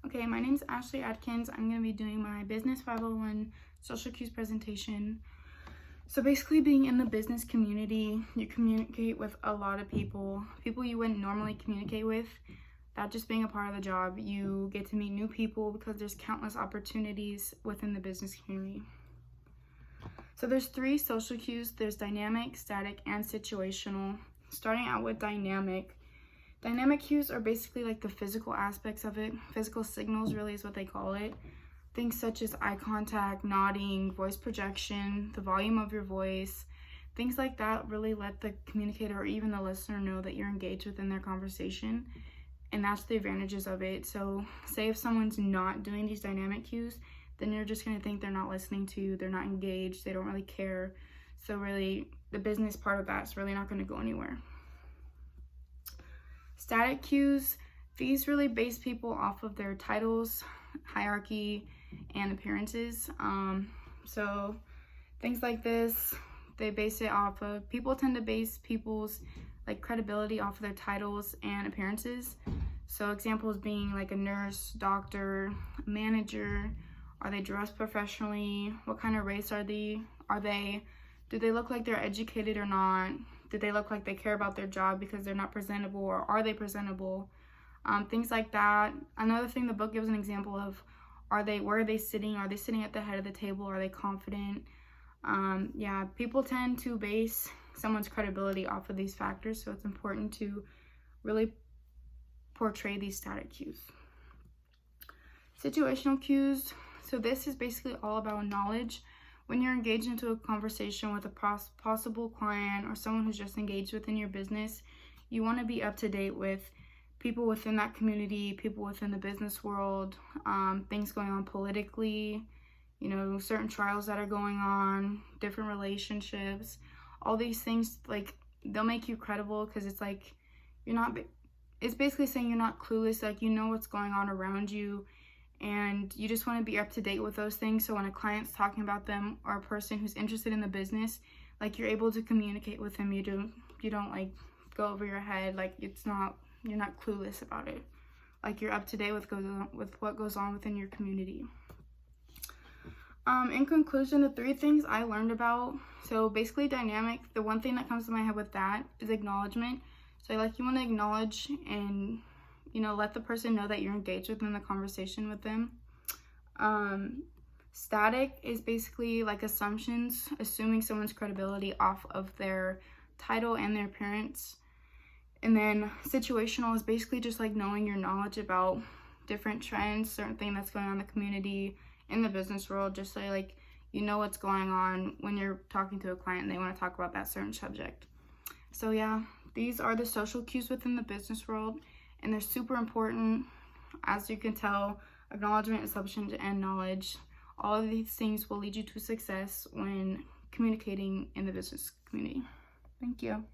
Okay, my name is Ashley Adkins. I'm going to be doing my Business 501 social cues presentation. So basically, being in the business community, you communicate with a lot of people you wouldn't normally communicate with. That just being a part of the job, you get to meet new people because there's countless opportunities within the business community. So there's 3 social cues. There's dynamic, static, and situational. Starting out with dynamic. Dynamic cues are basically like the physical aspects of it. Physical signals really is what they call it. Things such as eye contact, nodding, voice projection, the volume of your voice. Things like that really let the communicator or even the listener know that you're engaged within their conversation. And that's the advantages of it. So say if someone's not doing these dynamic cues, then you're just going to think they're not listening to you, they're not engaged, they don't really care. So really, the business part of that's really not going to go anywhere. Static cues, these really base people off of their titles, hierarchy, and appearances. So things like this, they base it off of, people tend to base people's like credibility off of their titles and appearances. So examples being like a nurse, doctor, manager. Are they dressed professionally? What kind of race are they? Do they look like they're educated or not? Do they look like they care about their job because they're not presentable, or are they presentable? Things like that. Another thing the book gives an example of, where are they sitting? Are they sitting at the head of the table? Are they confident? Yeah, people tend to base someone's credibility off of these factors, so it's important to really portray these static cues. Situational cues. So this is basically all about knowledge. When you're engaged into a conversation with a possible client or someone who's just engaged within your business, you want to be up to date with people within that community, people within the business world, things going on politically, certain trials that are going on, different relationships, all these things, like, they'll make you credible because it's like it's basically saying you're not clueless, like you know what's going on around you. And you just want to be up to date with those things, so when a client's talking about them or a person who's interested in the business, like, you're able to communicate with them. You don't like go over your head, like you're not clueless about it, like you're up to date with what goes on within your community. In conclusion, the 3 things I learned about, so basically dynamic, the one thing that comes to my head with that is acknowledgement. So like, you want to acknowledge and let the person know that you're engaged within the conversation with them. Static is basically like assumptions, assuming someone's credibility off of their title and their appearance. And then situational is basically just like knowing your knowledge about different trends, certain thing that's going on in the community, in the business world, just so like what's going on when you're talking to a client and they want to talk about that certain subject. So yeah, these are the social cues within the business world. And they're super important. As you can tell, acknowledgement, assumption, and knowledge. All of these things will lead you to success when communicating in the business community. Thank you.